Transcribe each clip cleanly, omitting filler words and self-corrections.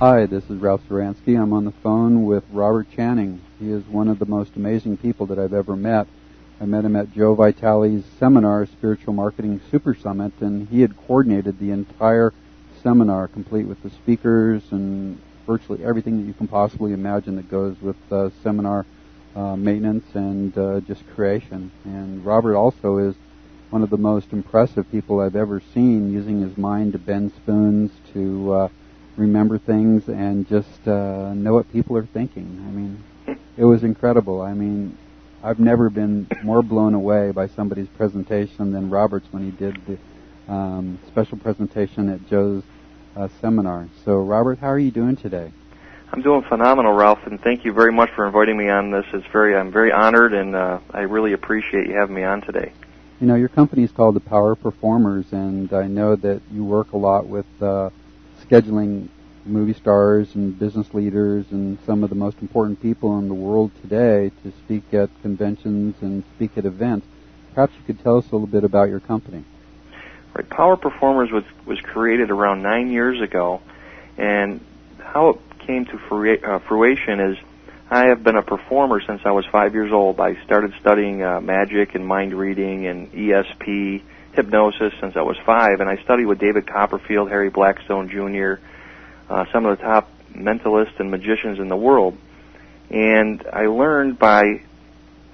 Hi, this is Ralph Zuranski. I'm on the phone with Robert Channing. He is one of the most amazing people that I've ever met. I met him at Joe Vitale's seminar, Spiritual Marketing Super Summit, and he had coordinated the entire seminar, complete with the speakers and virtually everything that you can possibly imagine that goes with seminar maintenance and just creation. And Robert also is one of the most impressive people I've ever seen, using his mind to bend spoons, to remember things, and just know what people are thinking. I mean, it was incredible. I mean, I've never been more blown away by somebody's presentation than Robert's when he did the special presentation at Joe's seminar. So, Robert, how are you doing today? I'm doing phenomenal, Ralph, and thank you very much for inviting me on this. I'm very honored, and I really appreciate you having me on today. You know, your company is called the Power Performers, and I know that you work a lot with scheduling movie stars and business leaders and some of the most important people in the world today to speak at conventions and speak at events. Perhaps you could tell us a little bit about your company. Right, Power Performers was created around 9 years ago, and how it came to fruition is I have been a performer since I was 5 years old. I started studying magic and mind reading and ESP, hypnosis, since I was 5, and I studied with David Copperfield, Harry Blackstone Jr., some of the top mentalists and magicians in the world. And I learned by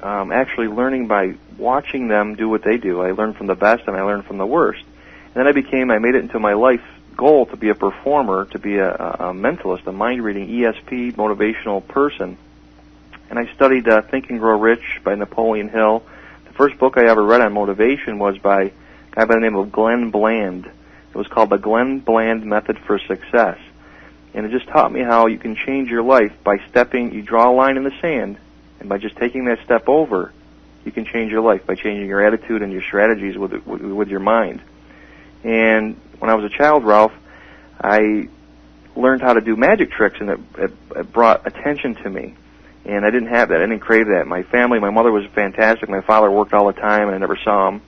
learning by watching them do what they do. I learned from the best and I learned from the worst. And then I made it into my life goal to be a performer, to be a mentalist, a mind-reading, ESP, motivational person. And I studied Think and Grow Rich by Napoleon Hill. The first book I ever read on motivation was by a guy by the name of Glenn Bland. It was called The Glenn Bland Method for Success. And it just taught me how you can change your life by you draw a line in the sand, and by just taking that step over, you can change your life by changing your attitude and your strategies with your mind. And when I was a child, Ralph, I learned how to do magic tricks, and it brought attention to me. And I didn't have that. I didn't crave that. My family, my mother was fantastic. My father worked all the time, and I never saw him.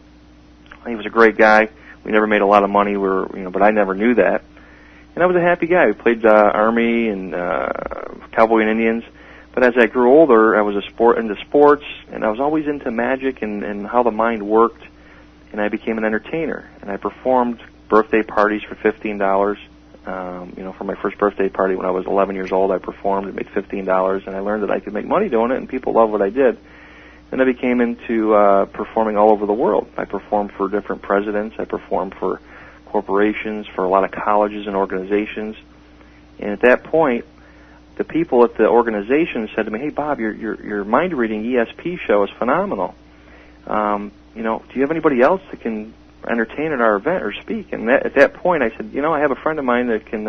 He was a great guy. We never made a lot of money, but I never knew that. And I was a happy guy. I played Army and Cowboy and Indians. But as I grew older, I was into sports, and I was always into magic and how the mind worked. And I became an entertainer, and I performed birthday parties for $15. For my first birthday party when I was 11 years old, I performed and made $15, and I learned that I could make money doing it, and people loved what I did. Then I became into performing all over the world. I performed for different presidents. I performed for corporations, for a lot of colleges and organizations. And at that point, the people at the organization said to me, "Hey, Bob, your mind-reading ESP show is phenomenal. Do you have anybody else that can entertain at our event or speak?" And at that point, I said, I have a friend of mine that can,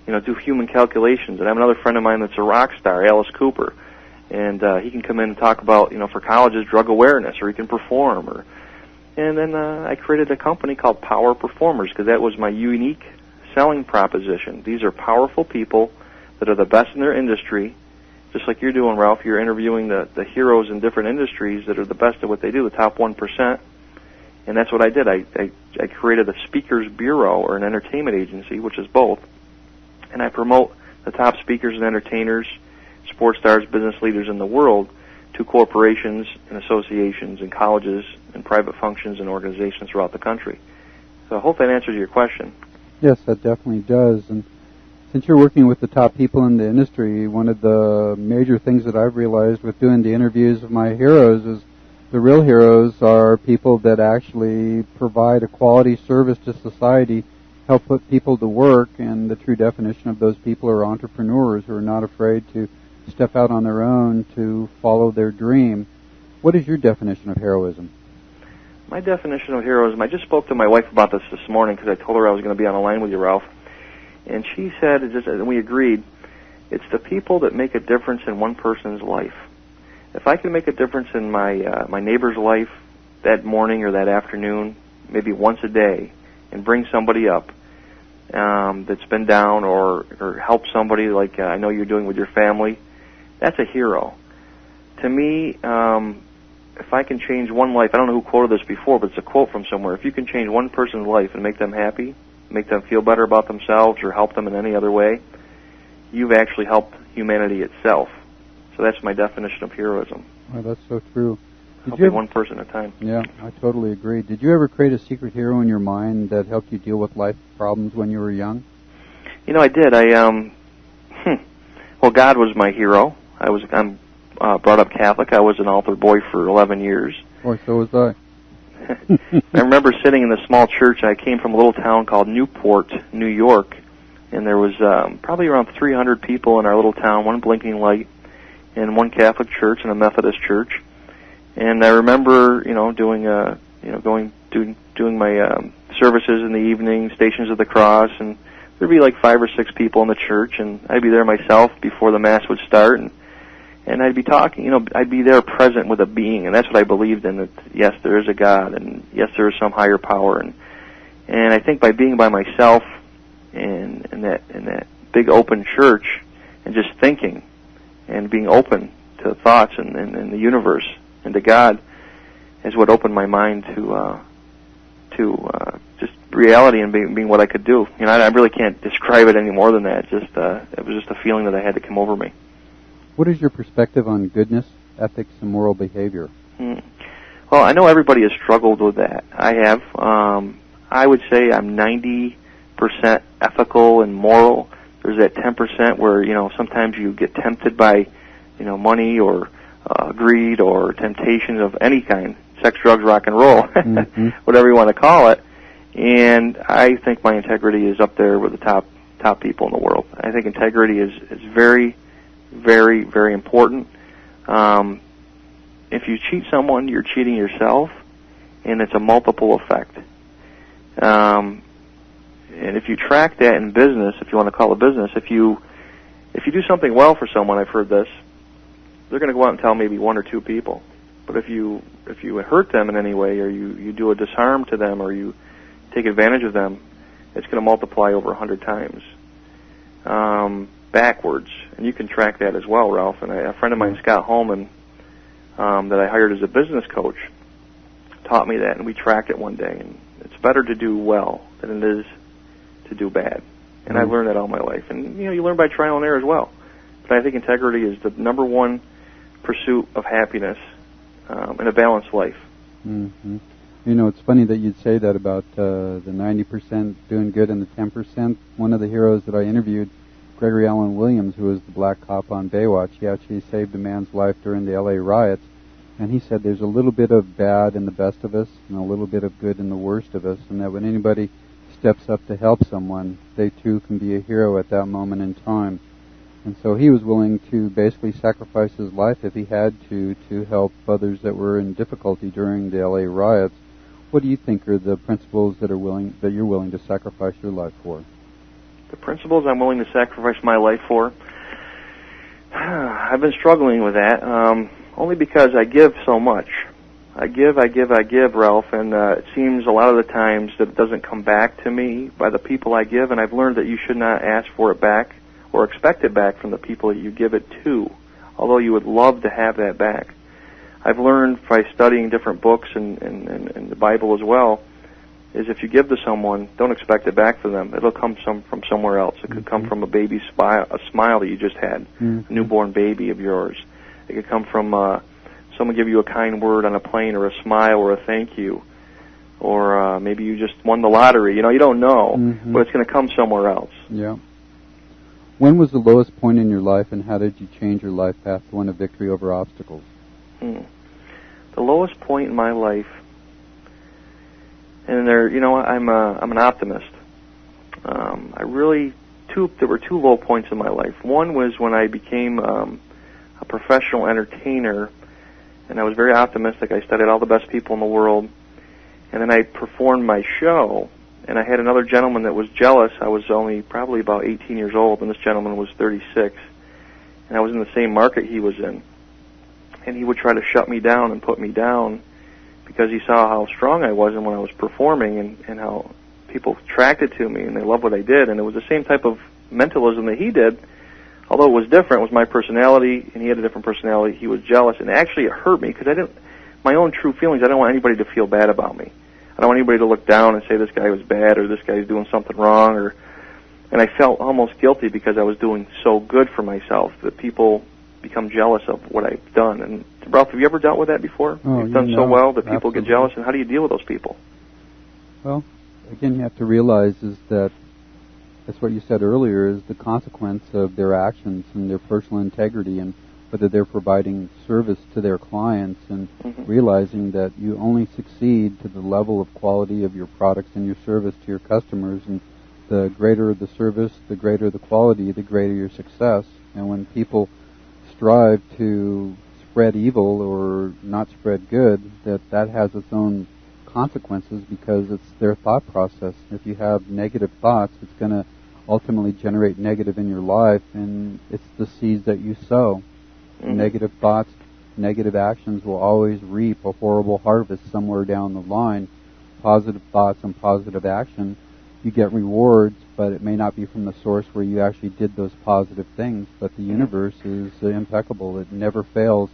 do human calculations. And I have another friend of mine that's a rock star, Alice Cooper. And he can come in and talk about, for colleges, drug awareness, or he can perform. And then I created a company called Power Performers, because that was my unique selling proposition. These are powerful people that are the best in their industry. Just like you're doing, Ralph, you're interviewing the heroes in different industries that are the best at what they do, the top 1%. And that's what I did. I created a speakers bureau, or an entertainment agency, which is both. And I promote the top speakers and entertainers, sports stars, business leaders in the world to corporations and associations and colleges and private functions and organizations throughout the country. So I hope that answers your question. Yes, that definitely does. And since you're working with the top people in the industry, one of the major things that I've realized with doing the interviews of my heroes is the real heroes are people that actually provide a quality service to society, help put people to work, and the true definition of those people are entrepreneurs who are not afraid to step out on their own to follow their dream. What is your definition of heroism? My definition of heroism, I just spoke to my wife about this morning because I told her I was going to be on the line with you, Ralph. And she said, and we agreed, it's the people that make a difference in one person's life. If I can make a difference in my neighbor's life that morning or that afternoon, maybe once a day, and bring somebody up that's been down, or help somebody like I know you're doing with your family, that's a hero. To me, if I can change one life, I don't know who quoted this before, but it's a quote from somewhere. If you can change one person's life and make them happy, make them feel better about themselves, or help them in any other way, you've actually helped humanity itself. So that's my definition of heroism. Oh, that's so true. Helping one person at a time. Yeah, I totally agree. Did you ever create a secret hero in your mind that helped you deal with life problems when you were young? I did. Well, God was my hero. I'm brought up Catholic. I was an altar boy for 11 years. Boy, so was I. I remember sitting in the small church. I came from a little town called Newport, New York, and there was probably around 300 people in our little town, one blinking light, and one Catholic church and a Methodist church. And I remember, doing my services in the evening, Stations of the Cross, and there'd be like 5 or 6 people in the church, and I'd be there myself before the Mass would start, and I'd be talking, I'd be there present with a being, and that's what I believed in, that yes, there is a God, and yes, there is some higher power, and I think by being by myself in that big open church, and just thinking, and being open to thoughts and the universe, and to God, is what opened my mind to just reality and being what I could do. I really can't describe it any more than that. It was just a feeling that I had to come over me. What is your perspective on goodness, ethics, and moral behavior? Well, I know everybody has struggled with that. I have. I would say I'm 90% ethical and moral. There's that 10% where, sometimes you get tempted by, money or greed or temptations of any kind, sex, drugs, rock and roll, whatever you want to call it. And I think my integrity is up there with the top people in the world. I think integrity is very, very, very important. If you cheat someone, you're cheating yourself, and it's a multiple effect. And if you track that in business, if you want to call it business, if you do something well for someone, I've heard this, they're going to go out and tell maybe 1 or 2 people. But if you hurt them in any way, or you do a disharm to them, or you take advantage of them, it's going to multiply over 100 times backwards. And you can track that as well, Ralph. And a friend of mine, Scott Holman, that I hired as a business coach, taught me that, and we tracked it one day. And it's better to do well than it is to do bad. And I've learned that all my life. And, you learn by trial and error as well. But I think integrity is the number one pursuit of happiness in a balanced life. Mm-hmm. It's funny that you'd say that about the 90% doing good and the 10%. One of the heroes that I interviewed, Gregory Allen Williams, who was the black cop on Baywatch, he actually saved a man's life during the L.A. riots. And he said there's a little bit of bad in the best of us and a little bit of good in the worst of us, and that when anybody steps up to help someone, they too can be a hero at that moment in time. And so he was willing to basically sacrifice his life if he had to help others that were in difficulty during the L.A. riots. What do you think are the principles that you're willing to sacrifice your life for? The principles I'm willing to sacrifice my life for? I've been struggling with that, only because I give so much. I give, Ralph, and it seems a lot of the times that it doesn't come back to me by the people I give, and I've learned that you should not ask for it back or expect it back from the people that you give it to, although you would love to have that back. I've learned by studying different books and the Bible as well, is if you give to someone, don't expect it back from them. It'll come from somewhere else. It could come from a baby's a smile that you just had, a newborn baby of yours. It could come from someone give you a kind word on a plane, or a smile, or a thank you, or maybe you just won the lottery. You don't know, but it's going to come somewhere else. Yeah. When was the lowest point in your life, and how did you change your life path to win a victory over obstacles? The lowest point in my life, and I'm an optimist. There were 2 low points in my life. One was when I became a professional entertainer, and I was very optimistic. I studied all the best people in the world, and then I performed my show, and I had another gentleman that was jealous. I was only probably about 18 years old, and this gentleman was 36, and I was in the same market he was in. And he would try to shut me down and put me down because he saw how strong I was and when I was performing, and how people attracted to me and they loved what I did. And it was the same type of mentalism that he did, although it was different. It was my personality, and he had a different personality. He was jealous, and actually it hurt me because my own true feelings, I don't want anybody to feel bad about me. I don't want anybody to look down and say this guy was bad or this guy's doing something wrong. And I felt almost guilty because I was doing so good for myself that people become jealous of what I've done. And Ralph, have you ever dealt with that before? You've done so well that people get jealous, and how do you deal with those people? Well, again, you have to realize is that that's what you said earlier, is the consequence of their actions and their personal integrity and whether they're providing service to their clients, and realizing that you only succeed to the level of quality of your products and your service to your customers, and the greater the service, the greater the quality, the greater your success. And when people strive to spread evil or not spread good, that has its own consequences because it's their thought process. If you have negative thoughts, it's going to ultimately generate negative in your life, and it's the seeds that you sow. Negative thoughts, negative actions will always reap a horrible harvest somewhere down the line. Positive thoughts and positive action, you get rewards, but it may not be from the source where you actually did those positive things. But the universe is impeccable. It never fails,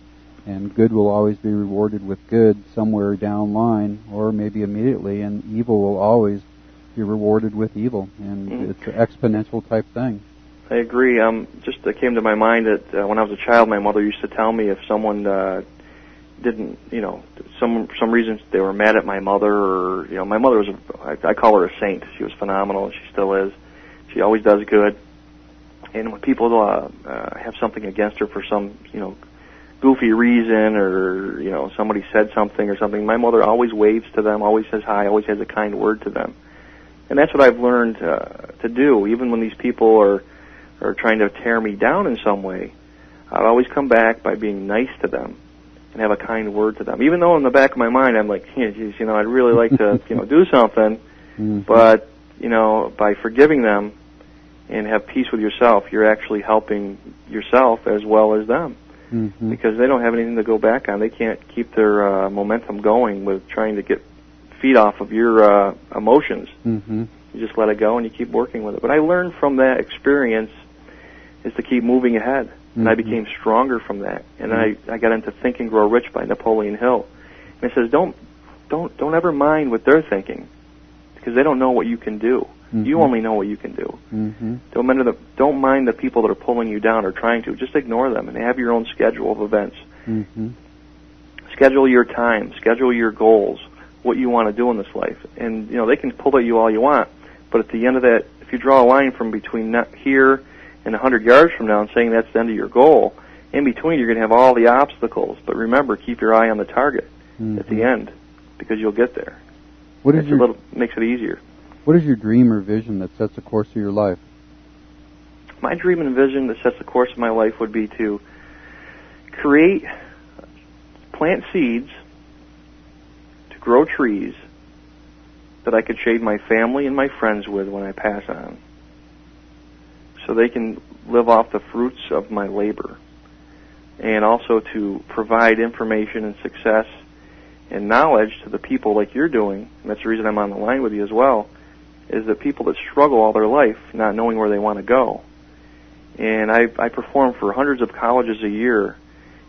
and good will always be rewarded with good somewhere down line, or maybe immediately, and evil will always be rewarded with evil, and it's an exponential type thing. I agree. Just came to my mind that when I was a child, my mother used to tell me if someone didn't, some reasons they were mad at my mother, or my mother was, I call her a saint. She was phenomenal, and she still is. She always does good. And when people have something against her for some, goofy reason, or somebody said something or something, my mother always waves to them, always says hi, always has a kind word to them. And that's what I've learned to do, even when these people are trying to tear me down in some way. I've always come back by being nice to them and have a kind word to them. Even though in the back of my mind I'm like, geez, I'd really like to, do something. But, by forgiving them and have peace with yourself, you're actually helping yourself as well as them. Because they don't have anything to go back on. They can't keep their momentum going with trying to feed off of your emotions. You just let it go and you keep working with it. But I learned from that experience is to keep moving ahead, and I became stronger from that. And I got into Think and Grow Rich by Napoleon Hill, and it says don't ever mind what they're thinking, because they don't know what you can do. You only know what you can do. Don't mind the people that are pulling you down or trying to. Just ignore them and have your own schedule of events. Schedule your time. Schedule your goals. What you want to do in this life. And, they can pull at you all you want, but at the end of that, if you draw a line from between here and 100 yards from now and saying that's the end of your goal, in between you're going to have all the obstacles. But remember, keep your eye on the target at the end, because you'll get there. Makes it easier. What is your dream or vision that sets the course of your life? My dream and vision that sets the course of my life would be to plant seeds, grow trees that I could shade my family and my friends with when I pass on, so they can live off the fruits of my labor, and also to provide information and success and knowledge to the people like you're doing, and that's the reason I'm on the line with you as well, is that people that struggle all their life not knowing where they want to go. And I perform for hundreds of colleges a year,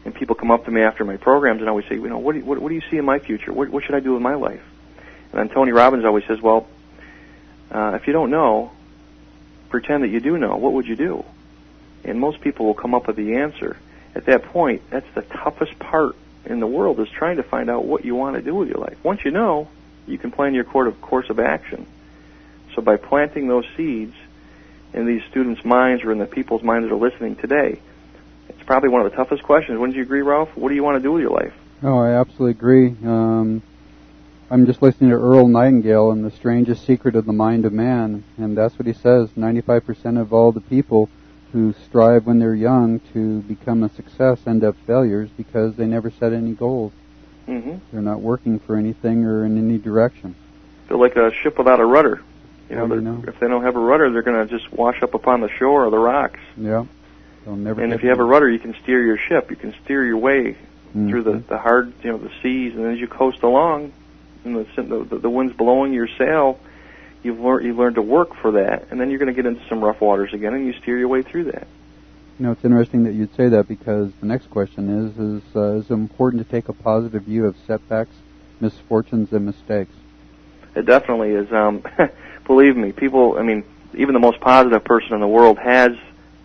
and people come up to me after my programs and always say, what do you see in my future? What should I do with my life? And then Tony Robbins always says, well, if you don't know, pretend that you do know. What would you do? And most people will come up with the answer. At that point, that's the toughest part in the world, is trying to find out what you want to do with your life. Once you know, you can plan your course of action. So by planting those seeds in these students' minds or in the people's minds that are listening today, it's probably one of the toughest questions. Wouldn't you agree, Ralph? What do you want to do with your life? Oh, I absolutely agree. I'm just listening to Earl Nightingale and The Strangest Secret of the Mind of Man, and that's what he says. 95% of all the people who strive when they're young to become a success end up failures because they never set any goals. They're not working for anything or in any direction. They're like a ship without a rudder. If they don't have a rudder, they're going to just wash up upon the shore or the rocks. Yeah. They'll never. And if you have a rudder, you can steer your ship. You can steer your way through the hard, the seas, and as you coast along, and the wind's blowing your sail, you've learned to work for that, and then you're going to get into some rough waters again, and you steer your way through that. It's interesting that you'd say that, because the next question is it important to take a positive view of setbacks, misfortunes, and mistakes? It definitely is. Believe me, people, even the most positive person in the world has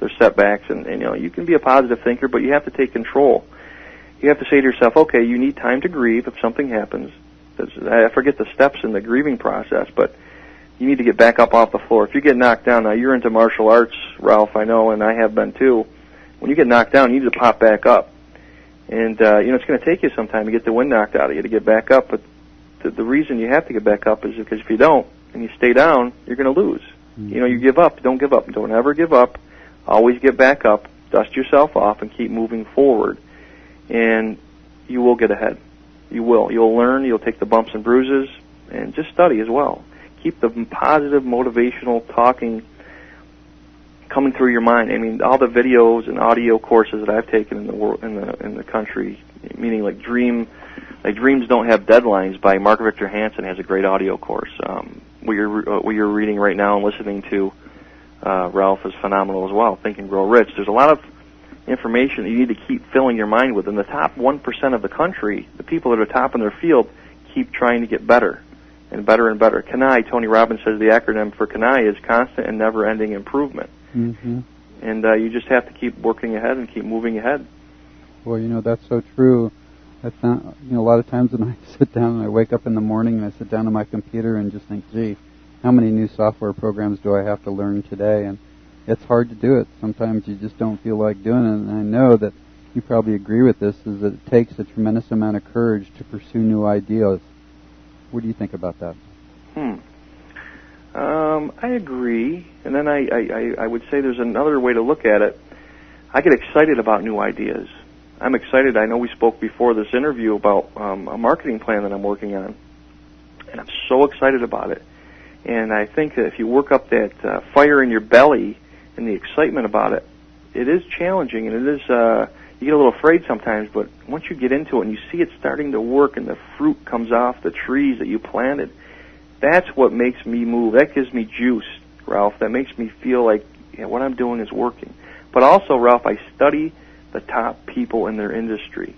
their setbacks, and you can be a positive thinker, but you have to take control. You have to say to yourself, okay, you need time to grieve if something happens. I forget the steps in the grieving process, but you need to get back up off the floor. If you get knocked down, now you're into martial arts, Ralph, I know, and I have been too. When you get knocked down, you need to pop back up. And, it's going to take you some time to get the wind knocked out of you to get back up, but the reason you have to get back up is because if you don't and you stay down, you're going to lose. Mm-hmm. You give up. Don't give up. Don't ever give up. Always get back up, dust yourself off, and keep moving forward. And you will get ahead. You will. You'll learn. You'll take the bumps and bruises, and just study as well. Keep the positive, motivational talking coming through your mind. I mean, all the videos and audio courses that I've taken in the world, in the country, meaning like Dreams Don't Have Deadlines by Mark Victor Hansen has a great audio course. What you're reading right now and listening to, Ralph, is phenomenal as well. Think and Grow Rich. There's a lot of information that you need to keep filling your mind with. In the top 1% of the country, the people that are top in their field keep trying to get better and better and better. CANI, Tony Robbins says the acronym for CANI is constant and never-ending improvement. Mm-hmm. And you just have to keep working ahead and keep moving ahead. Well, that's so true. A lot of times when I sit down and I wake up in the morning and I sit down on my computer and just think, gee, how many new software programs do I have to learn today? And it's hard to do it. Sometimes you just don't feel like doing it. And I know that you probably agree with this, is that it takes a tremendous amount of courage to pursue new ideas. What do you think about that? I agree. And then I would say there's another way to look at it. I get excited about new ideas. I'm excited. I know we spoke before this interview about a marketing plan that I'm working on, and I'm so excited about it. And I think that if you work up that fire in your belly and the excitement about it, it is challenging, and it is you get a little afraid sometimes, but once you get into it and you see it starting to work and the fruit comes off the trees that you planted, that's what makes me move. That gives me juice, Ralph. That makes me feel like what I'm doing is working. But also, Ralph, I study the top people in their industry.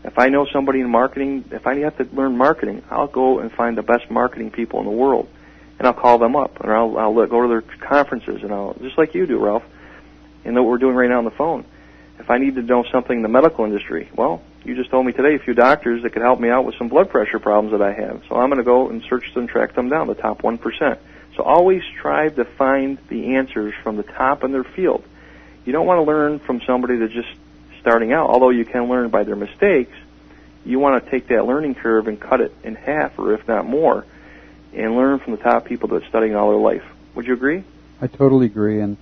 If I know somebody in marketing, if I have to learn marketing, I'll go and find the best marketing people in the world, and I'll call them up, and I'll go to their conferences, and I'll, just like you do, Ralph, and what we're doing right now on the phone. If I need to know something in the medical industry, well, you just told me today a few doctors that could help me out with some blood pressure problems that I have. So I'm going to go and search them, track them down, the top 1%. So always strive to find the answers from the top in their field. You don't want to learn from somebody that's just starting out, although you can learn by their mistakes. You want to take that learning curve and cut it in half, or if not more, and learn from the top people that are studying all their life. Would you agree? I totally agree, and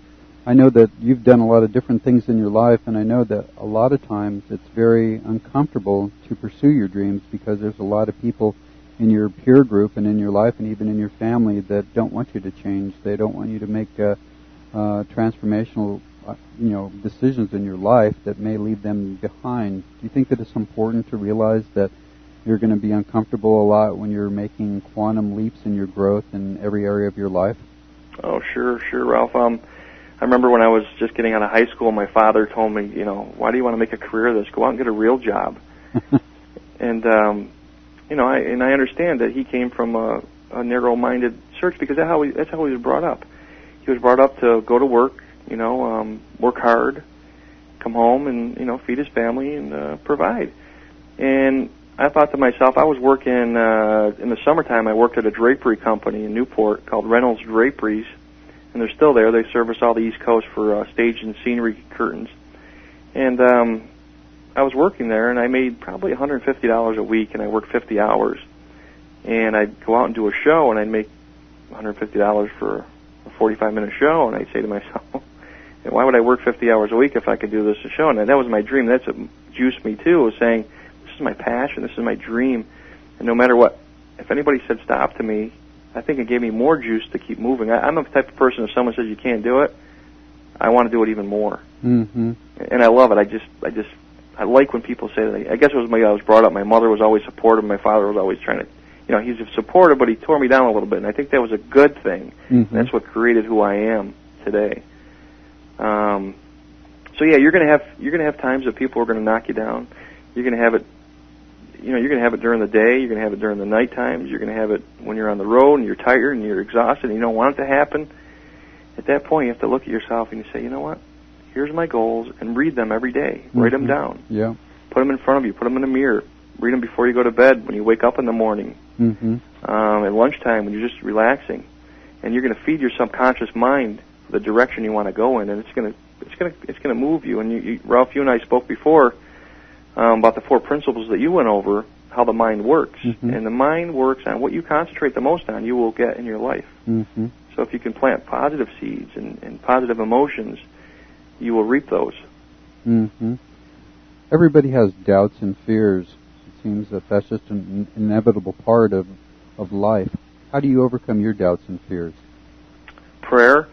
I know that you've done a lot of different things in your life, and I know that a lot of times it's very uncomfortable to pursue your dreams because there's a lot of people in your peer group and in your life and even in your family that don't want you to change. They don't want you to make transformational decisions in your life that may leave them behind. Do you think that it's important to realize that you're going to be uncomfortable a lot when you're making quantum leaps in your growth in every area of your life? Oh, sure, Ralph. I remember when I was just getting out of high school, my father told me, why do you want to make a career of this? Go out and get a real job. And, I understand that he came from a narrow-minded search because that's how he was brought up. He was brought up to go to work, work hard, come home and, feed his family and provide. And I thought to myself, I was working, in the summertime, I worked at a drapery company in Newport called Reynolds Draperies. And they're still there. They service all the East Coast for stage and scenery curtains. And I was working there, and I made probably $150 a week, and I worked 50 hours. And I'd go out and do a show, and I'd make $150 for a 45-minute show, and I'd say to myself, why would I work 50 hours a week if I could do this show? And that was my dream. That's what juiced me, too, was saying, this is my passion, this is my dream, and no matter what, if anybody said stop to me, I think it gave me more juice to keep moving. I'm the type of person, if someone says you can't do it, I want to do it even more. Mm-hmm. And I love it. I like when people say that. I guess it was the way I was brought up. My mother was always supportive. My father was always trying to, he's supportive, but he tore me down a little bit. And I think that was a good thing. Mm-hmm. That's what created who I am today. So yeah, you're gonna have times that people are gonna knock you down. You're gonna have it. You're going to have it during the day, you're going to have it during the night times, you're going to have it when you're on the road and you're tired and you're exhausted and you don't want it to happen. at that point you have to look at yourself and you say, you know what? Here's my goals, and read them every day. Write them down. Yeah. Put them in front of you. Put them in the mirror. Read them before you go to bed, when you wake up in the morning, at lunchtime when you're just relaxing, and you're going to feed your subconscious mind the direction you want to go in, and it's going to move you. And Ralph, you and I spoke before about the 4 principles that you went over, how the mind works, and the mind works on what you concentrate the most on. You will get in your life. So if you can plant positive seeds and positive emotions, you will reap those. Everybody has doubts and fears. It seems that that's just an inevitable part of life. How do you overcome your doubts and fears? Prayer,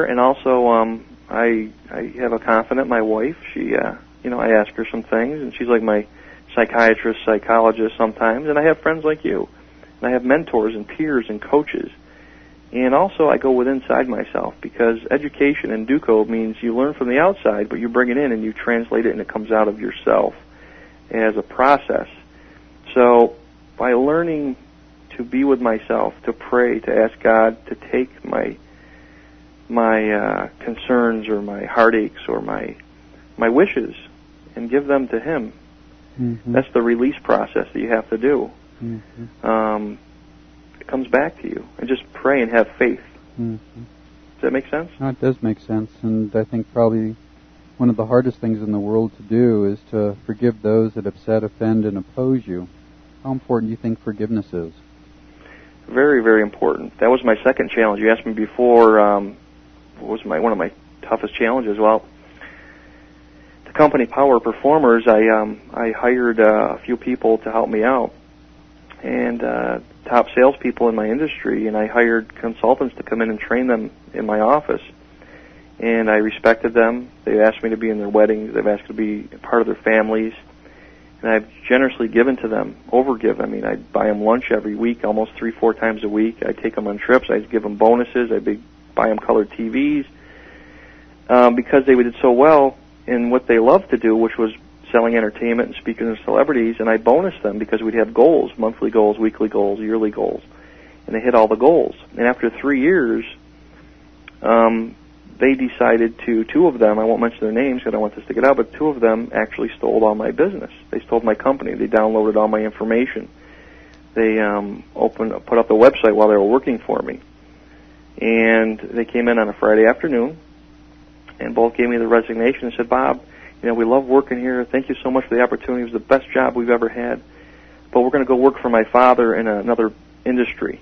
and also I have a confidant, my wife. She, I ask her some things, and she's like my psychiatrist, psychologist sometimes. And I have friends like you, and I have mentors and peers and coaches. And also I go within inside myself, because education in Duco means you learn from the outside, but you bring it in and you translate it, and it comes out of yourself as a process. So by learning to be with myself, to pray, to ask God to take my concerns or my heartaches or my wishes and give them to Him, that's the release process that you have to do. It comes back to you, and just pray and have faith. Does that make sense? No, it does make sense, and I think probably one of the hardest things in the world to do is to forgive those that upset, offend, and oppose you. How important do you think forgiveness is? Very, very important. That was my second challenge. You asked me before, what was one of my toughest challenges? Well, the company Power Performers, I hired a few people to help me out, and top salespeople in my industry, and I hired consultants to come in and train them in my office. And I respected them. They asked me to be in their weddings. They've asked me to be part of their families. And I've generously given to them, overgive. I mean, I buy them lunch every week, almost 3-4 times a week. I take them on trips. I give them bonuses. I buy them colored TVs because they did so well in what they love to do, which was selling entertainment and speaking to celebrities. And I bonused them because we'd have goals, monthly goals, weekly goals, yearly goals. And they hit all the goals. And after 3 years, they decided to, 2 of them, I won't mention their names because I don't want this to get out, but 2 of them actually stole all my business. They stole my company. They downloaded all my information. They put up the website while they were working for me. And they came in on a Friday afternoon and both gave me the resignation and said, Bob, we love working here. Thank you so much for the opportunity. It was the best job we've ever had. But we're going to go work for my father in another industry.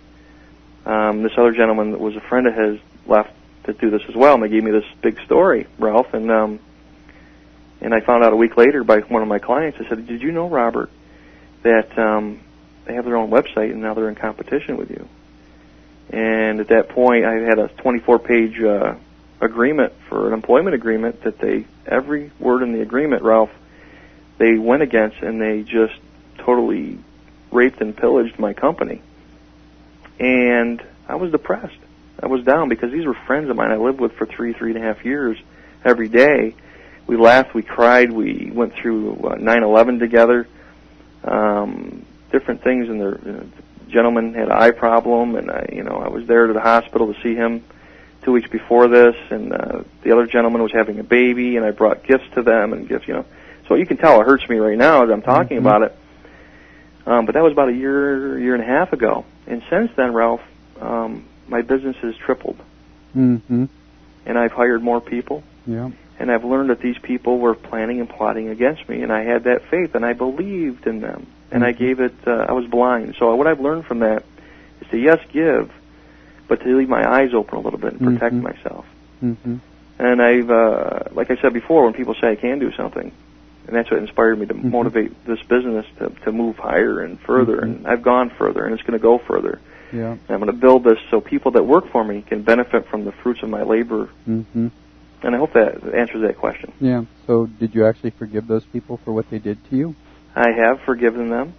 This other gentleman that was a friend of his left to do this as well, and they gave me this big story, Ralph, and I found out a week later by one of my clients. I said, did you know, Robert, that they have their own website and now they're in competition with you? And at that point, I had a 24-page agreement for an employment agreement that every word in the agreement, Ralph, they went against, and they just totally raped and pillaged my company. And I was depressed. I was down because these were friends of mine I lived with for 3.5 years every day. We laughed, we cried, we went through 9/11 together, different things. And the gentleman had an eye problem, and I was there to the hospital to see him 2 weeks before this. And the other gentleman was having a baby, and I brought gifts to them and gifts. So you can tell it hurts me right now as I'm talking about it. But that was about a year and a half ago. And since then, Ralph, my business has tripled. And I've hired more people. Yeah. And I've learned that these people were planning and plotting against me, and I had that faith, and I believed in them. And I gave it, I was blind. So what I've learned from that is to, yes, give, but to leave my eyes open a little bit and protect myself. And I've, like I said before, when people say I can do something, and that's what inspired me to motivate this business to move higher and further. And I've gone further, and it's going to go further. Yeah. And I'm going to build this so people that work for me can benefit from the fruits of my labor. And I hope that answers that question. Yeah. So did you actually forgive those people for what they did to you? I have forgiven them.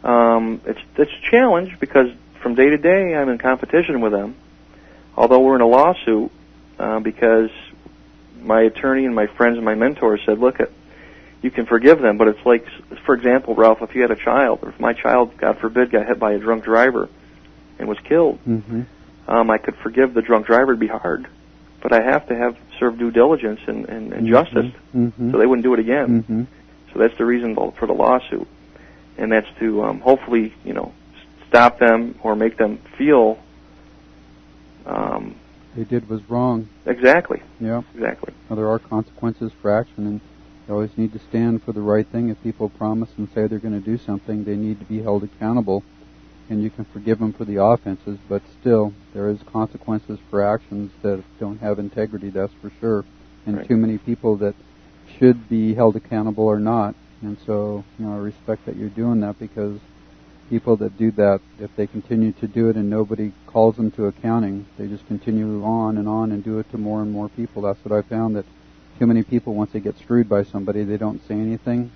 It's a challenge because from day to day I'm in competition with them. Although we're in a lawsuit because my attorney and my friends and my mentors said, look, you can forgive them, but it's like, for example, Ralph, if you had a child, or if my child, God forbid, got hit by a drunk driver and was killed, I could forgive the drunk driver. It'd be hard, but I have to have serve due diligence and justice, so they wouldn't do it again. So that's the reason for the lawsuit, and that's to hopefully, stop them or make them feel they did was wrong. Exactly. Yeah. Exactly. Well, there are consequences for action, and you always need to stand for the right thing. If people promise and say they're going to do something, they need to be held accountable. And you can forgive them for the offenses, but still, there is consequences for actions that don't have integrity, that's for sure. And right. Too many people that should be held accountable are not. And so, I respect that you're doing that, because people that do that, if they continue to do it and nobody calls them to accounting, they just continue on and do it to more and more people. That's what I found, that too many people, once they get screwed by somebody, they don't say anything.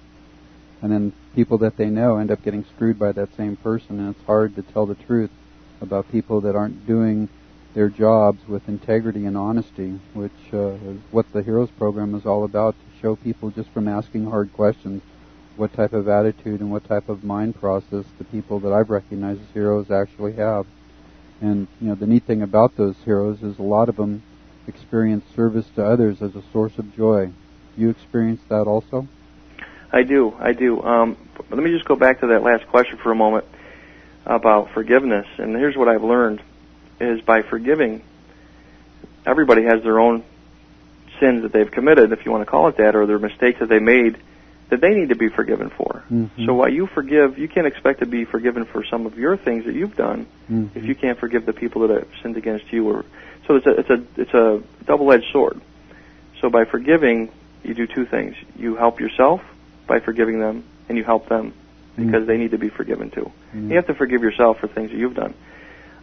And then people that they know end up getting screwed by that same person, and it's hard to tell the truth about people that aren't doing their jobs with integrity and honesty, which is what the Heroes program is all about, to show people just from asking hard questions what type of attitude and what type of mind process the people that I've recognized as heroes actually have. And, the neat thing about those heroes is a lot of them experience service to others as a source of joy. You experience that also? I do. Let me just go back to that last question for a moment about forgiveness. And here's what I've learned, is by forgiving, everybody has their own sins that they've committed, if you want to call it that, or their mistakes that they made that they need to be forgiven for. So while you forgive, you can't expect to be forgiven for some of your things that you've done if you can't forgive the people that have sinned against you. So it's a double-edged sword. So by forgiving, you do two things. You help yourself by forgiving them, and you help them because they need to be forgiven too. You have to forgive yourself for things that you've done.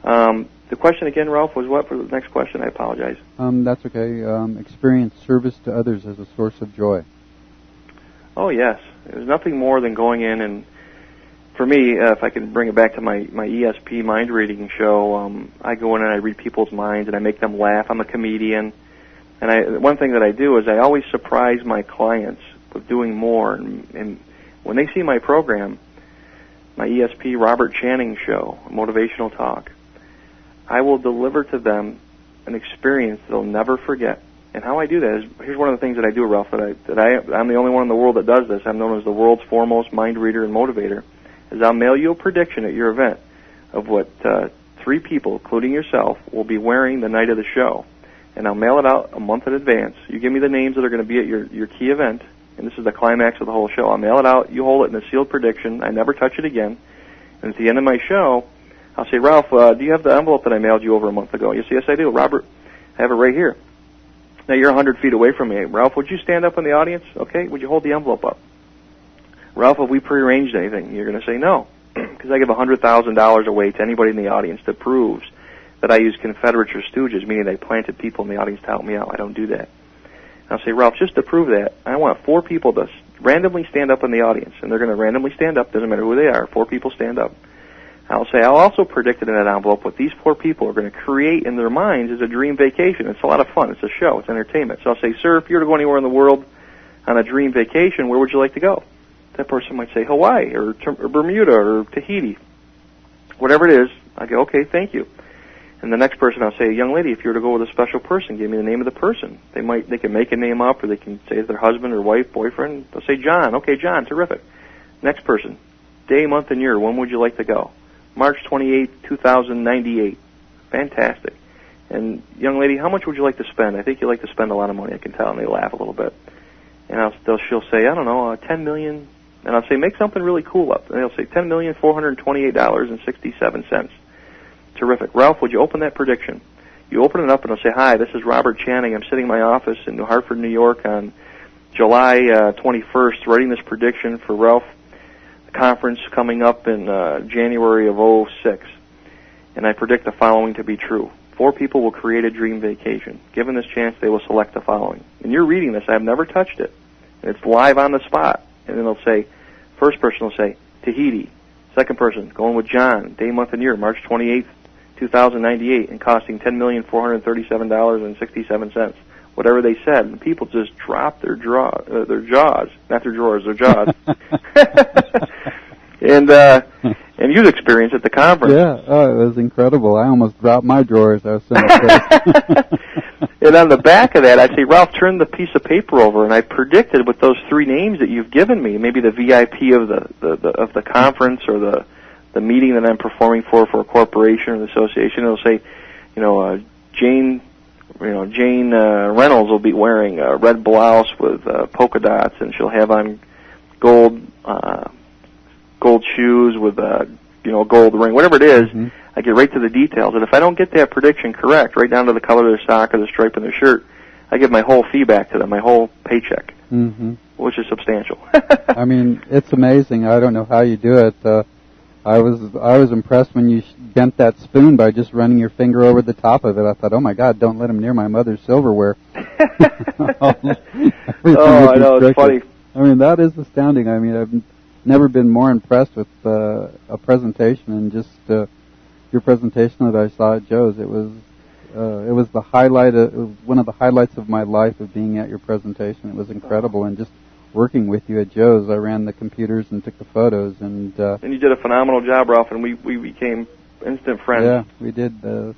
The question again, Ralph, was what for the next question? I apologize. That's okay. Experience service to others as a source of joy. Oh, yes. There's nothing more than going in and, for me, if I can bring it back to my ESP mind reading show, I go in and I read people's minds and I make them laugh. I'm a comedian. And one thing that I do is I always surprise my clients with doing more. And when they see my program, my ESP Robert Channing show, Motivational Talk, I will deliver to them an experience they'll never forget. And how I do that is, here's one of the things that I do, Ralph, I'm the only one in the world that does this. I'm known as the world's foremost mind reader and motivator, is I'll mail you a prediction at your event of what 3 people, including yourself, will be wearing the night of the show. And I'll mail it out a month in advance. You give me the names that are going to be at your key event, and this is the climax of the whole show. I'll mail it out. You hold it in a sealed prediction. I never touch it again. And at the end of my show, I'll say, Ralph, do you have the envelope that I mailed you over a month ago? You say, yes, I do. Robert, I have it right here. Now, you're 100 feet away from me. Ralph, would you stand up in the audience? Okay. Would you hold the envelope up? Ralph, have we prearranged anything? You're going to say no, because I give $100,000 away to anybody in the audience that proves that I use Confederates or Stooges, meaning they planted people in the audience to help me out. I don't do that. And I'll say, Ralph, just to prove that, I want 4 people to randomly stand up in the audience, and they're going to randomly stand up. Doesn't matter who they are. 4 people stand up. I'll say, I'll also predict it in that envelope what these 4 people are going to create in their minds is a dream vacation. It's a lot of fun. It's a show. It's entertainment. So I'll say, sir, if you were to go anywhere in the world on a dream vacation, where would you like to go? That person might say Hawaii or Bermuda or Tahiti. Whatever it is, I go, okay, thank you. And the next person, I'll say, young lady, if you were to go with a special person, give me the name of the person. They can make a name up, or they can say it's their husband or wife, boyfriend. They'll say John. Okay, John, terrific. Next person, day, month, and year. When would you like to go? March 28, 2098. Fantastic. And young lady, how much would you like to spend? I think you like to spend a lot of money, I can tell. And they laugh a little bit. And she'll say, I don't know, $10 million. And I'll say, make something really cool up. And they'll say, $10,428.67. Terrific. Ralph, would you open that prediction? You open it up and it'll say, hi, this is Robert Channing. I'm sitting in my office in New Hartford, New York on July 21st writing this prediction for Ralph conference coming up in January of 2006. And I predict the following to be true. 4 people will create a dream vacation. Given this chance, they will select the following. And you're reading this. I've never touched it. And it's live on the spot. And then they'll say, first person will say, Tahiti. Second person, going with John, day, month, and year, March 28th, 2098, and costing $10,437.67. Whatever they said, and people just dropped their jaws, not their drawers, their jaws. And And you'd experienced at the conference. Yeah, oh, it was incredible. I almost dropped my drawers. I was so impressed. And on the back of that, I'd say, Ralph, turn the piece of paper over, and I predicted with those 3 names that you've given me, maybe the VIP of the conference or the meeting that I'm performing for a corporation or an association. It'll say, Jane Reynolds will be wearing a red blouse with polka dots, and she'll have on gold shoes with a gold ring, whatever it is. Mm-hmm. I get right to the details, and if I don't get that prediction correct, right down to the color of their sock or the stripe in their shirt, I give my whole fee back to them, my whole paycheck, which is substantial. I mean, it's amazing. I don't know how you do it. I was impressed when you bent that spoon by just running your finger over the top of it. I thought, oh my God, don't let him near my mother's silverware. I know, it's funny. I mean, that is astounding. I mean, I've never been more impressed with a presentation, and just your presentation that I saw at Joe's. It was the highlight. It was one of the highlights of my life of being at your presentation. It was incredible, and just working with you at Joe's. I ran the computers and took the photos, and you did a phenomenal job, Ralph, and we became instant friends. Yeah, we did. A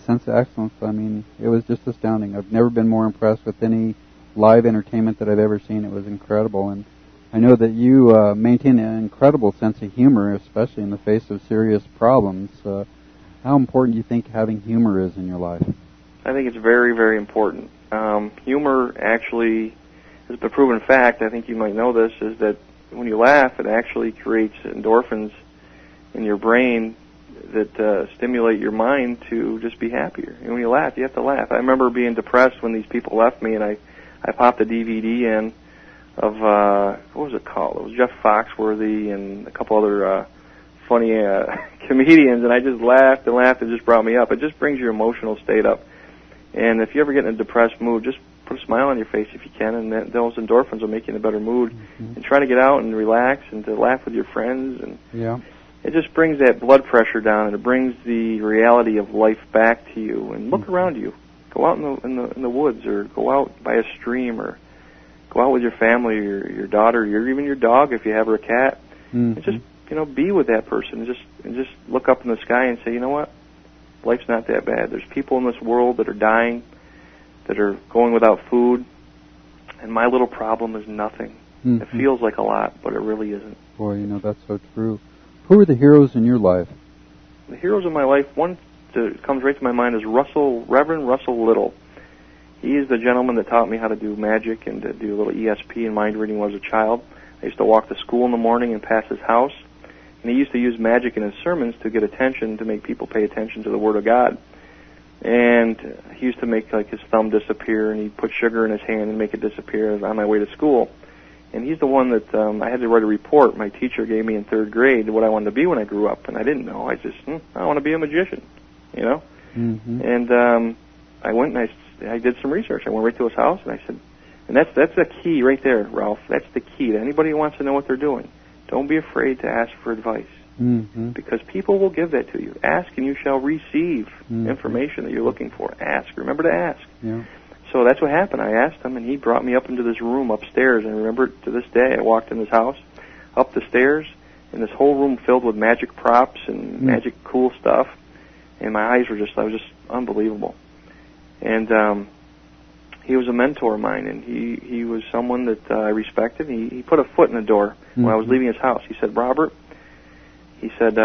sense of excellence. I mean, it was just astounding. I've never been more impressed with any live entertainment that I've ever seen. It was incredible, and I know that you maintain an incredible sense of humor, especially in the face of serious problems. How important do you think having humor is in your life? I think it's very, very important. Humor actually is the proven fact, I think you might know this, is that when you laugh, it actually creates endorphins in your brain that stimulate your mind to just be happier. And when you laugh, you have to laugh. I remember being depressed when these people left me, and I popped a DVD in of, what was it called? It was Jeff Foxworthy and a couple other funny comedians, and I just laughed and laughed. It just brought me up. It just brings your emotional state up. And if you ever get in a depressed mood, just put a smile on your face if you can, and those endorphins will make you in a better mood. And try to get out and relax and to laugh with your friends. And it just brings that blood pressure down, and it brings the reality of life back to you. And look around you. Go out in the woods, or go out by a stream, or go out with your family, or your daughter, or even your dog if you have her a cat. And just be with that person, and just look up in the sky and say, you know what? Life's not that bad. There's people in this world that are dying, that are going without food, and my little problem is nothing. It feels like a lot, but it really isn't. Boy, that's so true. Who are the heroes in your life? The heroes in my life, one that comes right to my mind is Reverend Russell Little. He is the gentleman that taught me how to do magic and to do a little ESP and mind reading when I was a child. I used to walk to school in the morning and pass his house. And he used to use magic in his sermons to get attention, to make people pay attention to the Word of God. And he used to make his thumb disappear, and he'd put sugar in his hand and make it disappear on my way to school. And he's the one that I had to write a report. My teacher gave me in 3rd grade what I wanted to be when I grew up, and I didn't know. I just, I want to be a magician, And I went and I did some research. I went right to his house, and I said, and that's the key right there, Ralph. That's the key to anybody who wants to know what they're doing. Don't be afraid to ask for advice, because people will give that to you. Ask and you shall receive information that you're looking for. Ask. Remember to ask. Yeah. So that's what happened. I asked him, and he brought me up into this room upstairs. And I remember to this day, I walked in his house, up the stairs, and this whole room filled with magic props and magic cool stuff. And my eyes were I was just unbelievable. And he was a mentor of mine, and he was someone that I respected. He put a foot in the door when I was leaving his house. He said, Robert, he said,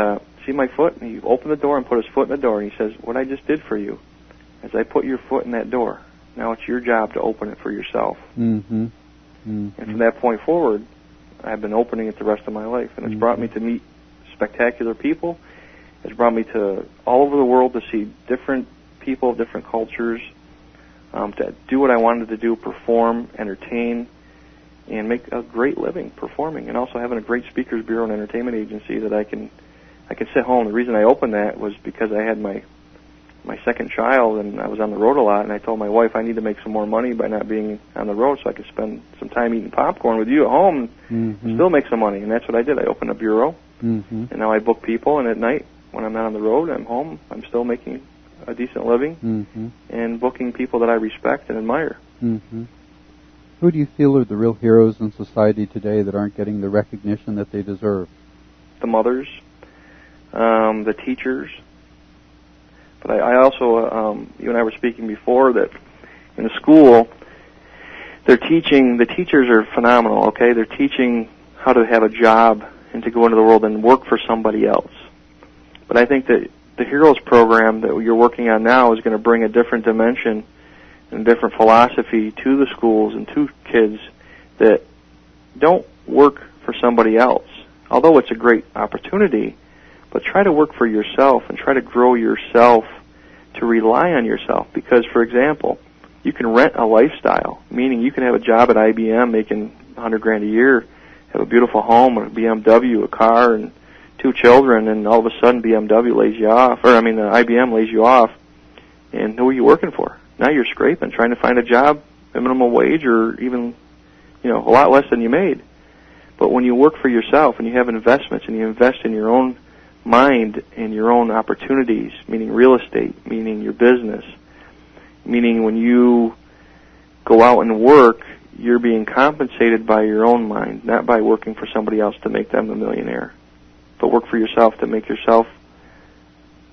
see my foot? And he opened the door and put his foot in the door, and he says, what I just did for you is I put your foot in that door. Now it's your job to open it for yourself. And from that point forward, I've been opening it the rest of my life, and it's brought me to meet spectacular people. It's brought me to all over the world to see different people, different cultures, to do what I wanted to do, perform, entertain, and make a great living performing, and also having a great speakers bureau and entertainment agency that I can sit home. The reason I opened that was because I had my second child, and I was on the road a lot, and I told my wife I need to make some more money by not being on the road so I could spend some time eating popcorn with you at home and still make some money, and that's what I did. I opened a bureau, and now I book people, and at night when I'm not on the road, I'm home, I'm still making a decent living and booking people that I respect and admire. Who do you feel are the real heroes in society today that aren't getting the recognition that they deserve? The mothers. the teachers. But I also, you and I were speaking before that in the school, they're teaching, the teachers are phenomenal, okay? They're teaching how to have a job and to go into the world and work for somebody else. But I think that the Heroes program that you're working on now is going to bring a different dimension and a different philosophy to the schools and to kids that don't work for somebody else. Although it's a great opportunity, but try to work for yourself and try to grow yourself to rely on yourself. Because, for example, you can rent a lifestyle, meaning you can have a job at IBM making $100,000 a year, have a beautiful home, a BMW, a car, and 2 children, and all of a sudden BMW lays you off, IBM lays you off, and who are you working for? Now you're scraping, trying to find a job at minimum wage or even, a lot less than you made. But when you work for yourself and you have investments and you invest in your own mind and your own opportunities, meaning real estate, meaning your business, meaning when you go out and work, you're being compensated by your own mind, not by working for somebody else to make them a millionaire, but work for yourself to make yourself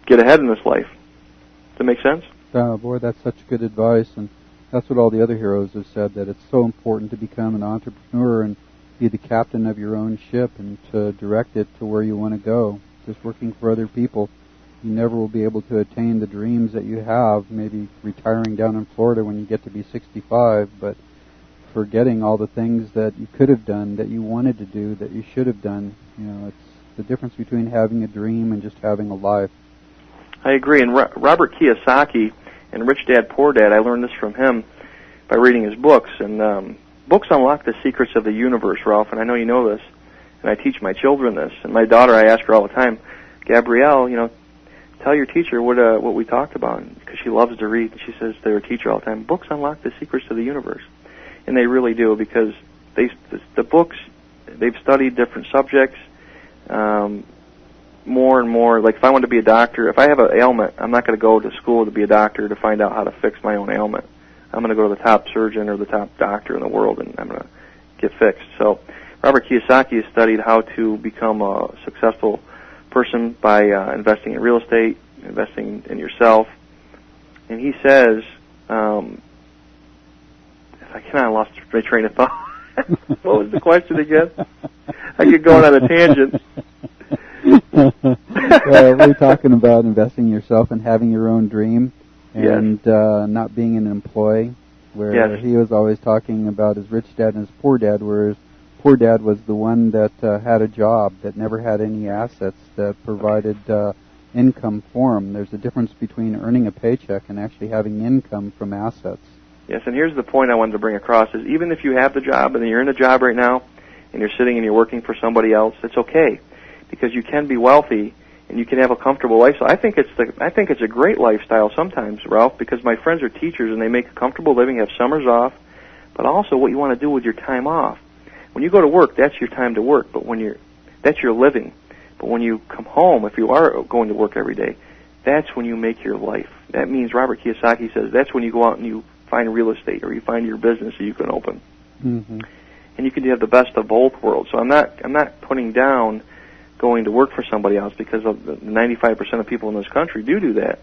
get ahead in this life. Does that make sense? Boy, that's such good advice, and that's what all the other heroes have said, that it's so important to become an entrepreneur and be the captain of your own ship and to direct it to where you want to go. Just working for other people, you never will be able to attain the dreams that you have, maybe retiring down in Florida when you get to be 65, but forgetting all the things that you could have done, that you wanted to do, that you should have done. It's the difference between having a dream and just having a life. I agree. And Robert Kiyosaki and Rich Dad, Poor Dad, I learned this from him by reading his books. And books unlock the secrets of the universe, Ralph, and I know you know this. And I teach my children this. And my daughter, I ask her all the time, Gabrielle, tell your teacher what we talked about, because she loves to read. She says to her teacher all the time, books unlock the secrets of the universe. And they really do, because the books, they've studied different subjects more and more. Like if I want to be a doctor, if I have an ailment, I'm not going to go to school to be a doctor to find out how to fix my own ailment. I'm going to go to the top surgeon or the top doctor in the world, and I'm going to get fixed. So Robert Kiyosaki has studied how to become a successful person by investing in real estate, investing in yourself. And he says, I lost my train of thought. What was the question again? I get going on a tangent. Well, we're talking about investing in yourself and having your own dream and not being an employee, where he was always talking about his rich dad and his poor dad, where his poor dad was the one that had a job, that never had any assets, that provided income for him. There's a difference between earning a paycheck and actually having income from assets. Yes, and here's the point I wanted to bring across, is even if you have the job and you're in a job right now and you're sitting and you're working for somebody else, it's okay, because you can be wealthy and you can have a comfortable lifestyle. I think it's a great lifestyle sometimes, Ralph, because my friends are teachers and they make a comfortable living, have summers off, but also what you want to do with your time off. When you go to work, that's your time to work, but that's your living. But when you come home, if you are going to work every day, that's when you make your life. That means, Robert Kiyosaki says, that's when you go out and you find real estate or you find your business that you can open. Mm-hmm. And you can have the best of both worlds. So I'm not putting down going to work for somebody else, because of the 95% of people in this country do that.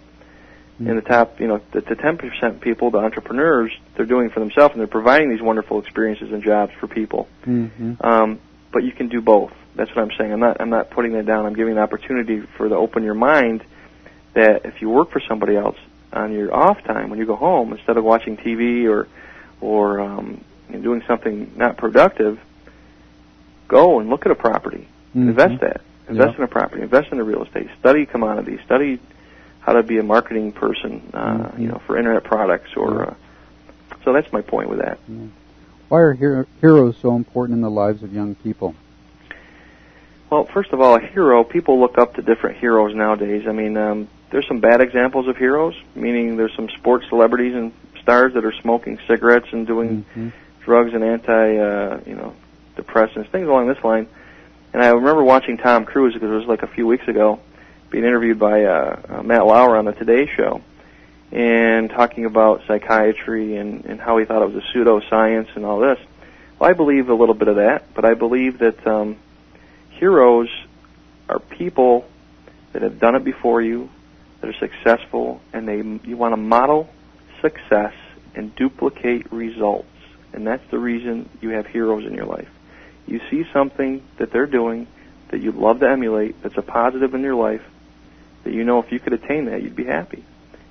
And the top, the 10% people, the entrepreneurs, they're doing it for themselves, and they're providing these wonderful experiences and jobs for people. Mm-hmm. But you can do both. That's what I'm saying. I'm not putting that down. I'm giving an opportunity to open your mind that if you work for somebody else on your off time, when you go home, instead of watching TV or doing something not productive, go and look at a property, invest that, invest in a property, invest in the real estate, study commodities, study how to be a marketing person, for internet products, or so that's my point with that. Why are heroes so important in the lives of young people? Well, first of all, a hero, people look up to different heroes nowadays. I mean, there's some bad examples of heroes, meaning there's some sports celebrities and stars that are smoking cigarettes and doing drugs and depressants, things along this line. And I remember watching Tom Cruise, because it was like a few weeks ago, being interviewed by Matt Lauer on the Today Show, and talking about psychiatry and how he thought it was a pseudoscience and all this. Well, I believe a little bit of that, but I believe that heroes are people that have done it before you, that are successful, and you want to model success and duplicate results. And that's the reason you have heroes in your life. You see something that they're doing that you'd love to emulate, that's a positive in your life, that you know if you could attain that, you'd be happy.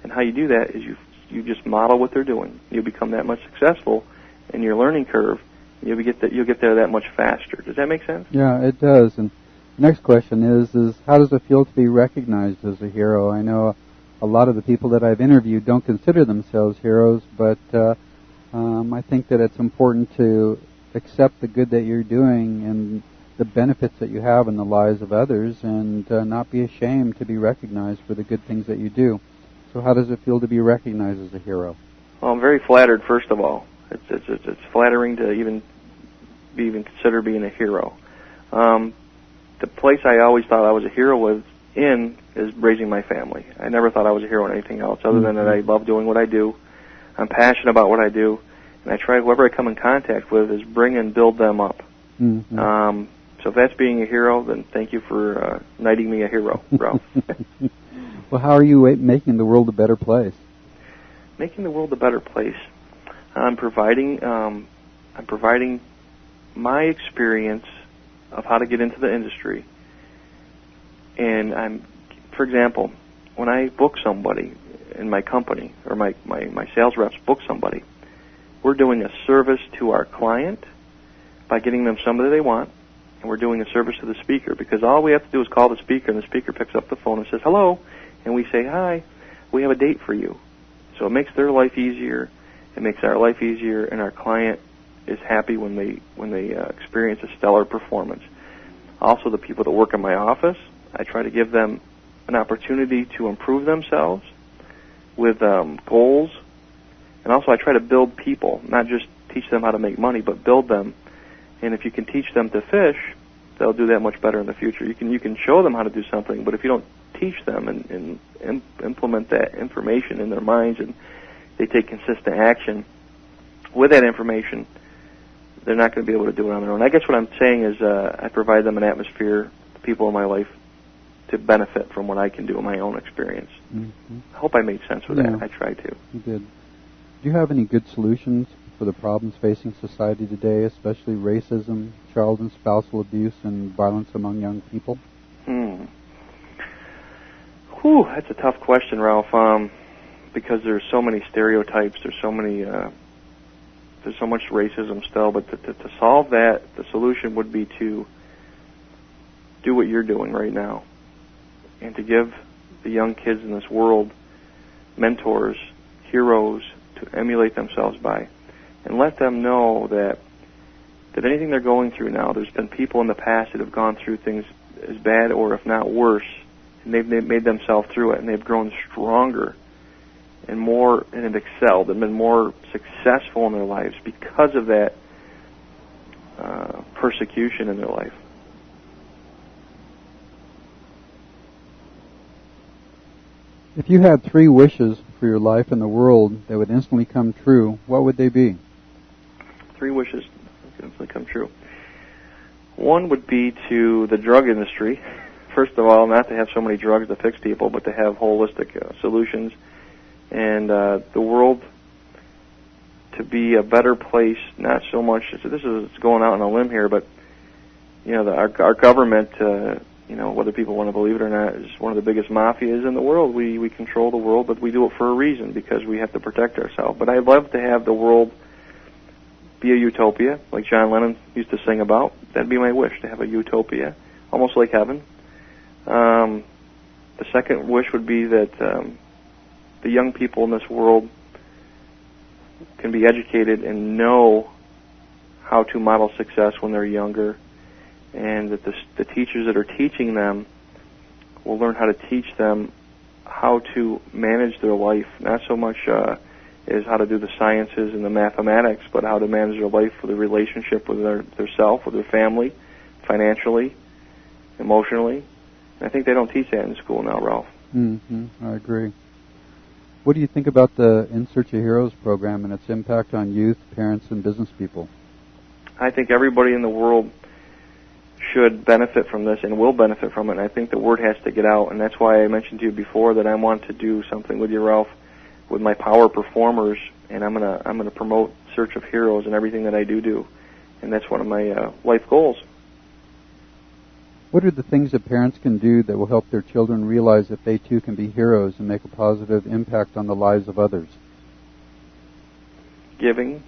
And how you do that is you just model what they're doing. You'll become that much successful in your learning curve. You'll get there that much faster. Does that make sense? Yeah, it does. And the next question is how does it feel to be recognized as a hero? I know a lot of the people that I've interviewed don't consider themselves heroes, but I think that it's important to accept the good that you're doing and the benefits that you have in the lives of others, and not be ashamed to be recognized for the good things that you do. So how does it feel to be recognized as a hero? Well, I'm very flattered, first of all. It's flattering to even consider being a hero. The place I always thought I was a hero is raising my family. I never thought I was a hero in anything else other than that I love doing what I do. I'm passionate about what I do, and I try whoever I come in contact with is bring and build them up. Mm-hmm. So if that's being a hero, then thank you for knighting me a hero, Ralph. Well, how are you making the world a better place? Making the world a better place. I'm providing my experience of how to get into the industry. And for example, when I book somebody in my company, or my sales reps book somebody, we're doing a service to our client by getting them somebody they want, and we're doing a service to the speaker, because all we have to do is call the speaker, and the speaker picks up the phone and says, hello, and we say, hi, we have a date for you. So it makes their life easier, it makes our life easier, and our client is happy when they experience a stellar performance. Also, the people that work in my office, I try to give them an opportunity to improve themselves with goals, and also I try to build people, not just teach them how to make money, but build them. And if you can teach them to fish, they'll do that much better in the future. You can show them how to do something, but if you don't teach them and implement that information in their minds, and they take consistent action with that information, they're not going to be able to do it on their own. I guess what I'm saying is I provide them an atmosphere, the people in my life, to benefit from what I can do in my own experience. Mm-hmm. I hope I made sense with that. I tried to. You did. Do you have any good solutions for the problems facing society today, especially racism, child and spousal abuse, and violence among young people? That's a tough question, Ralph, because there's so many stereotypes, there's so much racism still, but to solve that, the solution would be to do what you're doing right now, and to give the young kids in this world mentors, heroes to emulate themselves by, and let them know that anything they're going through now, there's been people in the past that have gone through things as bad or if not worse, and they've made themselves through it, and they've grown stronger and have excelled and been more successful in their lives because of that persecution in their life. If you had 3 wishes for your life and the world that would instantly come true, what would they be? 3 wishes that would instantly come true. One would be to the drug industry. First of all, not to have so many drugs to fix people, but to have holistic solutions, and the world to be a better place. Not so much. This is going out on a limb here, but our government, whether people want to believe it or not, is one of the biggest mafias in the world. We control the world, but we do it for a reason, because we have to protect ourselves. But I'd love to have the world be a utopia, like John Lennon used to sing about. That'd be my wish, to have a utopia, almost like heaven. The second wish would be that the young people in this world can be educated and know how to model success when they're younger, and that the teachers that are teaching them will learn how to teach them how to manage their life, not so much as how to do the sciences and the mathematics, but how to manage their life with a relationship with their self, with their family, financially, emotionally. And I think they don't teach that in school now, Ralph. Mm-hmm. I agree. What do you think about the In Search of Heroes program and its impact on youth, parents, and business people? I think everybody in the world should benefit from this and will benefit from it. And I think the word has to get out, and that's why I mentioned to you before that I want to do something with you, Ralph, with my power performers, and I'm gonna promote Search of Heroes and everything that I do, and that's one of my life goals. What are the things that parents can do that will help their children realize that they too can be heroes and make a positive impact on the lives of others? Giving.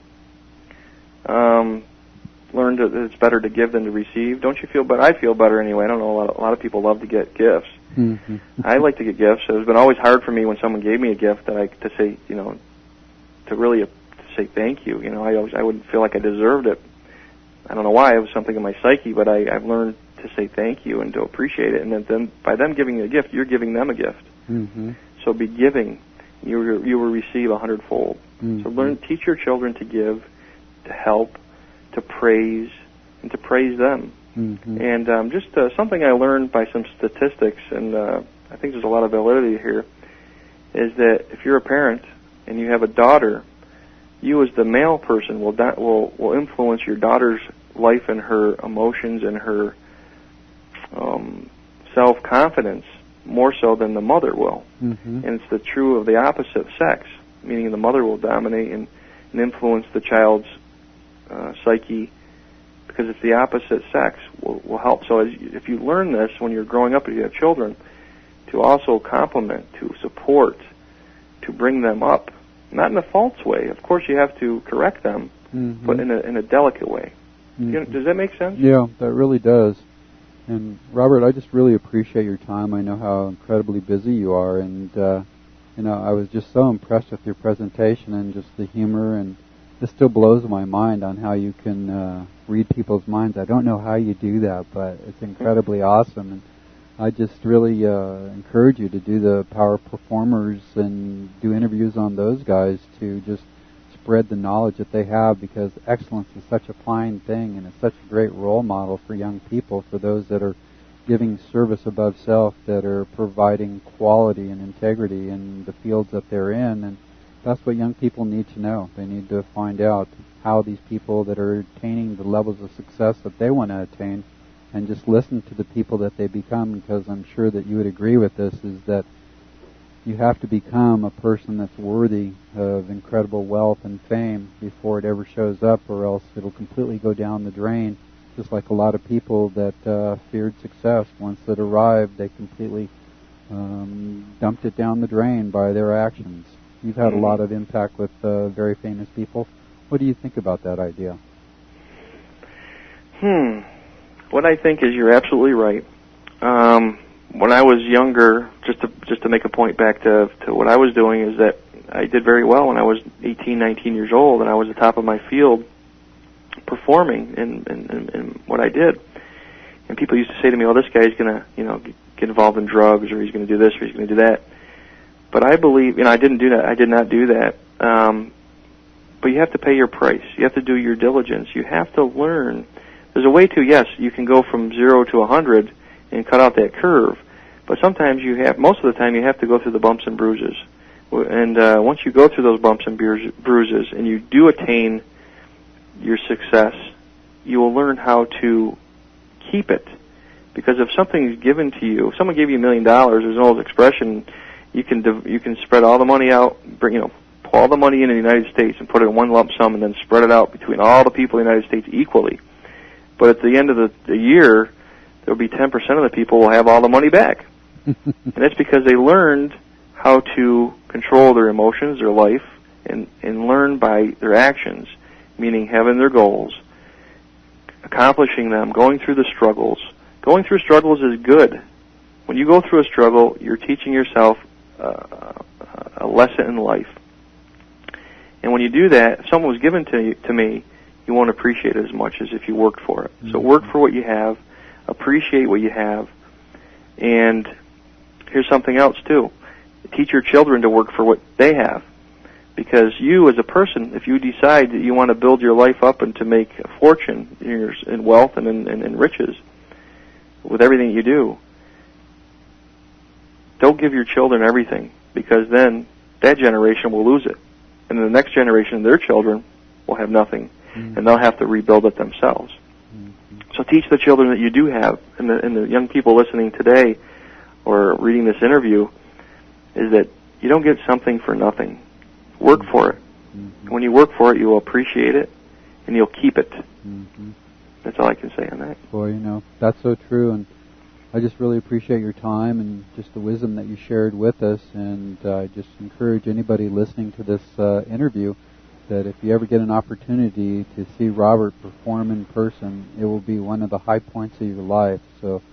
Learn that it's better to give than to receive. Don't you feel better? I feel better anyway. I don't know, a lot of people love to get gifts. Mm-hmm. I like to get gifts. It's been always hard for me when someone gave me a gift to say, to really say thank you. I wouldn't feel like I deserved it. I don't know why. It was something in my psyche, but I've learned to say thank you and to appreciate it. And then by them giving you a gift, you're giving them a gift. Mm-hmm. So be giving. You will receive 100-fold. Mm-hmm. So teach your children to give, to help, to praise, and to praise them. Mm-hmm. And just something I learned by some statistics, and I think there's a lot of validity here, is that if you're a parent and you have a daughter, you as the male person will influence your daughter's life and her emotions and her self-confidence more so than the mother will. Mm-hmm. And it's true of the opposite sex, meaning the mother will dominate and influence the child's psyche, because it's the opposite sex will help. So if you learn this when you're growing up and you have children, to also compliment, to support, to bring them up, not in a false way. Of course, you have to correct them, mm-hmm. but in a delicate way. Mm-hmm. Does that make sense? Yeah, that really does. And Robert, I just really appreciate your time. I know how incredibly busy you are, and I was just so impressed with your presentation and just the humor, and this still blows my mind on how you can read people's minds. I don't know how you do that, but it's incredibly awesome. And I just really encourage you to do the Power Performers and do interviews on those guys to just spread the knowledge that they have, because excellence is such a fine thing, and it's such a great role model for young people, for those that are giving service above self, that are providing quality and integrity in the fields that they're in. And that's what young people need to know. They need to find out how these people that are attaining the levels of success that they want to attain, and just listen to the people that they become, because I'm sure that you would agree with this, is that you have to become a person that's worthy of incredible wealth and fame before it ever shows up, or else it'll completely go down the drain, just like a lot of people that feared success. Once it arrived, they completely dumped it down the drain by their actions. You've had a lot of impact with very famous people. What do you think about that idea? What I think is you're absolutely right. When I was younger, just to make a point back to what I was doing, is that I did very well when I was 18, 19 years old, and I was the top of my field performing in what I did. And people used to say to me, "Oh, this guy's going to, get involved in drugs, or he's going to do this, or he's going to do that." But I believe, I didn't do that. I did not do that. But you have to pay your price. You have to do your diligence. You have to learn. There's a way to, yes, you can go from 0 to 100 and cut out that curve. But sometimes most of the time, you have to go through the bumps and bruises. And once you go through those bumps and bruises, and you do attain your success, you will learn how to keep it. Because if something is given to you, if someone gave you $1 million, there's an old expression, you can spread all the money out, pull all the money in the United States and put it in one lump sum, and then spread it out between all the people in the United States equally. But at the end of the year, there'll be 10% of the people will have all the money back. And that's because they learned how to control their emotions, their life, and learn by their actions, meaning having their goals, accomplishing them, going through the struggles. Going through struggles is good. When you go through a struggle, you're teaching yourself a lesson in life. And when you do that, if someone was given to me, you won't appreciate it as much as if you worked for it. Mm-hmm. So work for what you have, appreciate what you have, and here's something else too. Teach your children to work for what they have. Because you as a person, if you decide that you want to build your life up and to make a fortune in wealth and in riches with everything you do, don't give your children everything, because then that generation will lose it. And the next generation, their children, will have nothing. Mm-hmm. And they'll have to rebuild it themselves. Mm-hmm. So teach the children that you do have, and the young people listening today or reading this interview, is that you don't get something for nothing. Work for it. Mm-hmm. When you work for it, you will appreciate it, and you'll keep it. Mm-hmm. That's all I can say on that. Boy, that's so true, and I just really appreciate your time and just the wisdom that you shared with us, and I just encourage anybody listening to this interview that if you ever get an opportunity to see Robert perform in person, it will be one of the high points of your life. So,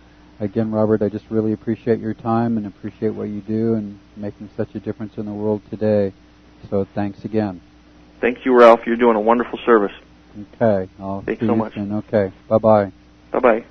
again, Robert, I just really appreciate your time and appreciate what you do and making such a difference in the world today. So thanks again. Thank you, Ralph. You're doing a wonderful service. Okay. I'll Thanks see so you much. soon. Okay. Bye-bye. Bye-bye.